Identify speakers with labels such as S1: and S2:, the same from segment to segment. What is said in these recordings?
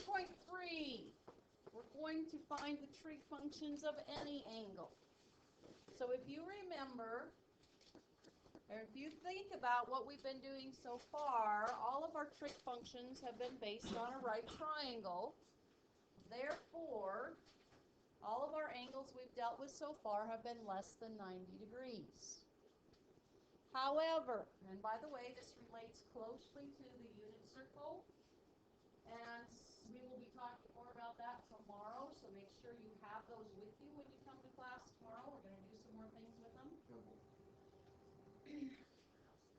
S1: 3.3, we're going to find the trig functions of any angle. So if you remember, or if you think about what we've been doing so far, all of our trig functions have been based on a right triangle. Therefore, all of our angles we've dealt with so far have been less than 90 degrees. However, and by the way, this relates closely to the unit circle, and we will be talking more about that tomorrow, so make sure you have those with you when you come to class tomorrow. We're going to do some more things with them.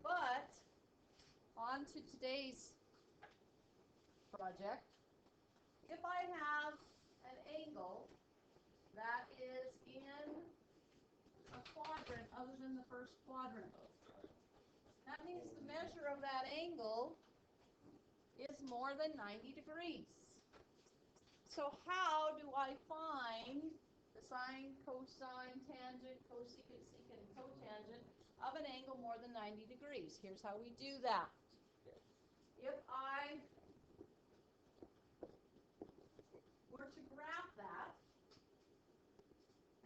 S1: But, on to today's project. If I have an angle that is in a quadrant other than the first quadrant, that means the measure of that angle is more than 90 degrees. So how do I find the sine, cosine, tangent, cosecant, secant, and cotangent of an angle more than 90 degrees? Here's how we do that. If I were to graph that,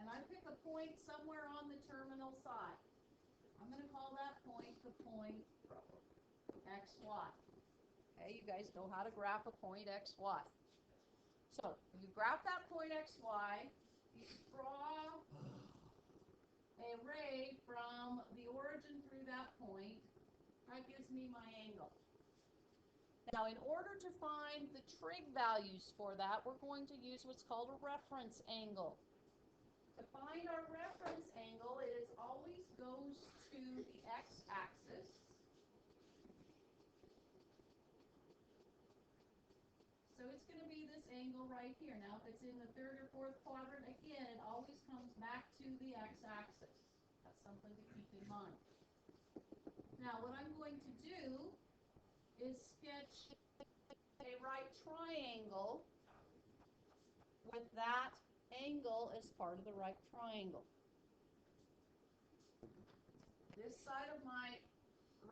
S1: and I pick a point somewhere on the terminal side, I'm going to call that point the point xy. Okay, you guys know how to graph a point xy. So, if you graph that point xy, you draw a ray from the origin through that point. That gives me my angle. Now, in order to find the trig values for that, we're going to use what's called a reference angle. To find our reference angle, it always goes to the x-axis. So it's going to be this angle right here. Now, if it's in the third or fourth quadrant, again, it always comes back to the x-axis. That's something to keep in mind. Now, what I'm going to do is sketch a right triangle with that angle as part of the right triangle. This side of my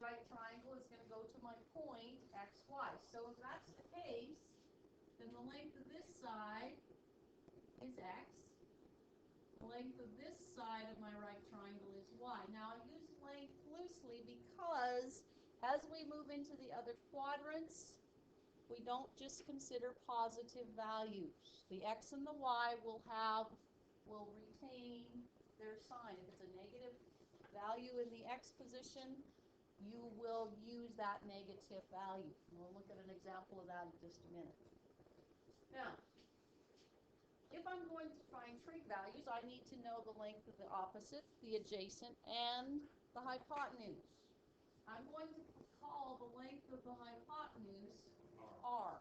S1: right triangle is going to go to my point xy. So if that's the case, then the length of this side is x. The length of this side of my right triangle is y. Now I use length loosely because as we move into the other quadrants, we don't just consider positive values. The x and the y will retain their sign. If it's a negative value in the x position, you will use that negative value. We'll look at an example of that in just a minute. Now, if I'm going to find trig values, I need to know the length of the opposite, the adjacent, and the hypotenuse. I'm going to call the length of the hypotenuse r.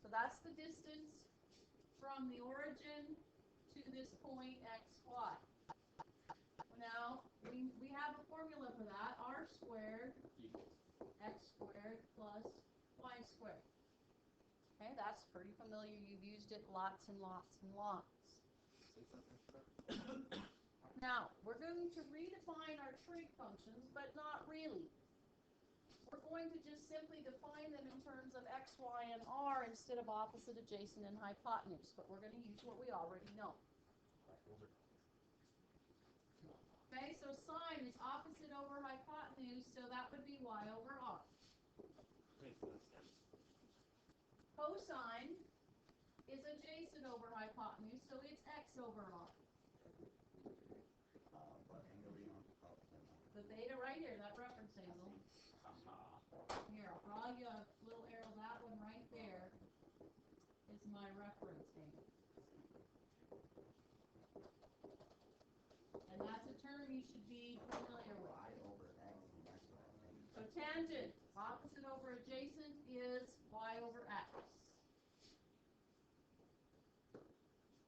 S1: So that's the distance from the origin to this point xy. Now, we have a formula for that. R squared equals x squared plus y squared. Okay, that's pretty familiar. You've used it lots and lots and lots. Now, we're going to redefine our trig functions, but not really. We're going to just simply define them in terms of x, y, and r instead of opposite, adjacent, and hypotenuse. But we're going to use what we already know. Okay, so sine is opposite over hypotenuse, so that would be y over r. Cosine is adjacent over hypotenuse, so it's x over r. The theta right here, that reference angle. Here, I'll draw you a little arrow. That one right there is my reference angle. And that's a term you should be familiar with. So tangent, opposite over adjacent, is y over x.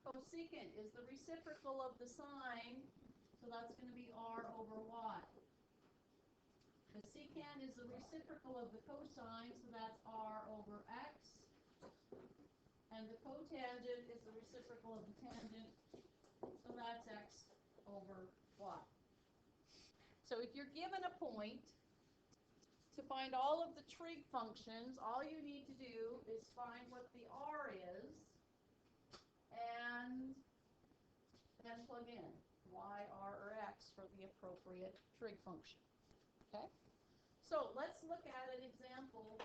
S1: Cosecant is the reciprocal of the sine, so that's going to be r over y. The secant is the reciprocal of the cosine, so that's r over x. And the cotangent is the reciprocal of the tangent, so that's x over y. So if you're given a point to find all of the trig functions, all you need to do is find what the r is and then plug in y, r, or x for the appropriate trig function. Okay? So let's look at an example.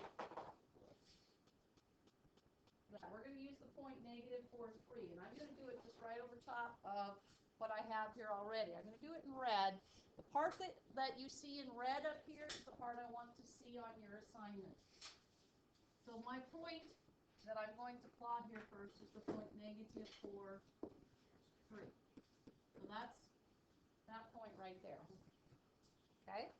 S1: We're going to use the point -4, 3, and I'm going to do it just right over top of what I have here already. I'm going to do it in red. The part that you see in red up here is the part I want to see on your assignment. So my point that I'm going to plot here first is the point -4, 3. So that's that point right there. Okay?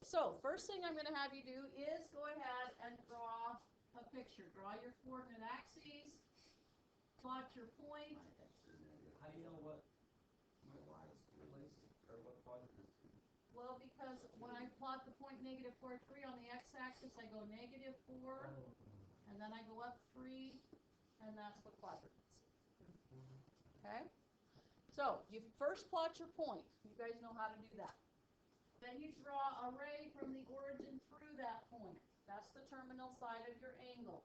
S1: So first thing I'm going to have you do is go ahead and draw a picture. Draw your coordinate axes, plot your point.
S2: How do you know what my y is related, or what quadrant?
S1: Well, because when I plot the point -4, 3 on the x-axis, I go -4, and then I go up 3, and that's the quadrant. Okay? So you first plot your point. You guys know how to do that. Then you draw a ray from the origin through that point. That's the terminal side of your angle.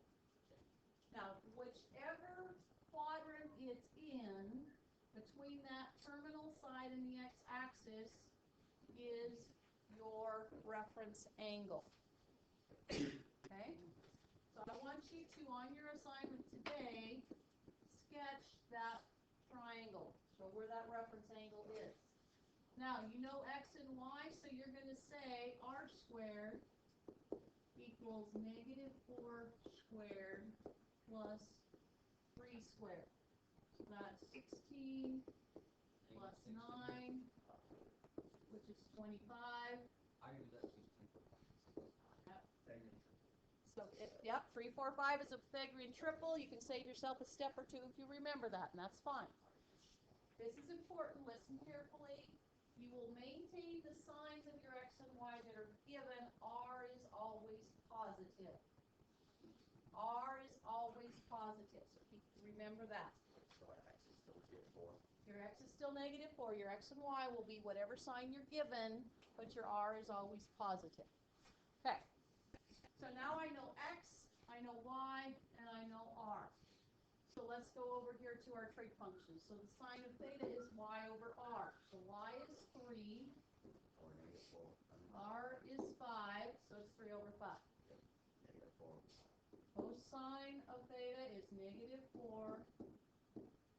S1: Now, whichever quadrant it's in, between that terminal side and the x-axis is your reference angle. Okay? So I want you to, on your assignment today, sketch that triangle. Show where that reference angle is. Now, you know x and y, so you're going to say r squared equals -4 squared plus 3 squared. So that's 16 plus 9, which is 25.
S2: I use that 16.
S1: Yep. So, yep, 3, 4, 5 is a Pythagorean triple. You can save yourself a step or two if you remember that, and that's fine. This is important. Listen carefully. You will maintain the signs of your x and y that are given. R is always positive. R is always positive. So remember that.
S2: So our x is still -4.
S1: Your x is still -4. Your x and y will be whatever sign you're given, but your r is always positive. Okay. So now I know x, I know y, and I know r. So let's go over here to our trig function. So the sine of theta is y over r. So y is 3.
S2: Or -4.
S1: R is 5, so it's 3 over 5.
S2: -4.
S1: Cosine of theta is -4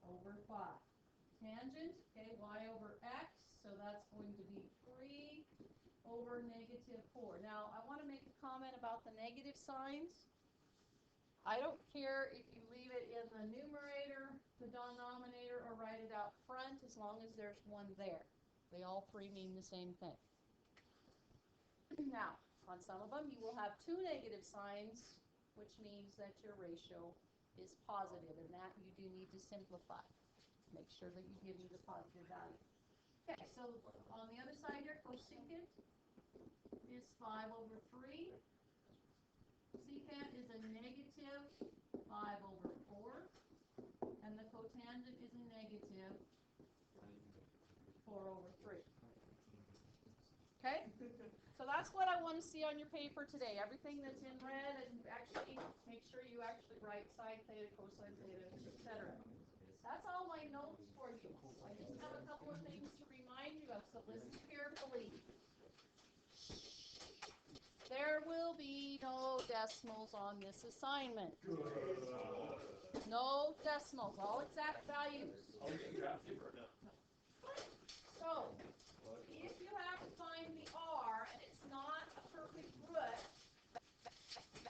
S1: over 5. Tangent, okay, y over x, so that's going to be 3 over -4. Now, I want to make a comment about the negative signs. I don't care if you leave it in the numerator, the denominator, or write it out front, as long as there's one there. They all three mean the same thing. Now, on some of them, you will have two negative signs, which means that your ratio is positive, and that you do need to simplify. Make sure that you give me the positive value. Okay, so on the other side here, cosecant is 5 over 3. Secant is a -5 over 4. And the cotangent is a -4 over 3. Okay? So that's what I want to see on your paper today. Everything that's in red, and actually make sure you actually write sine theta, cosine theta, etc. That's all my notes for you. I just have a couple of things to remind you of, so listen carefully. There will be no decimals on this assignment. No decimals, all exact values. So, if you have to find the r and it's not a perfect root,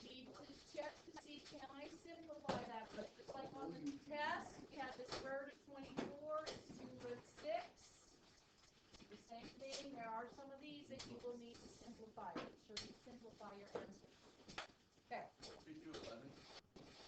S1: you need to check to see, can I simplify that root? Just like on the test, you had this root of 24, it's 2 root 6. The same thing, there are some of these that you will need to simplify. Make sure you simplify your answer.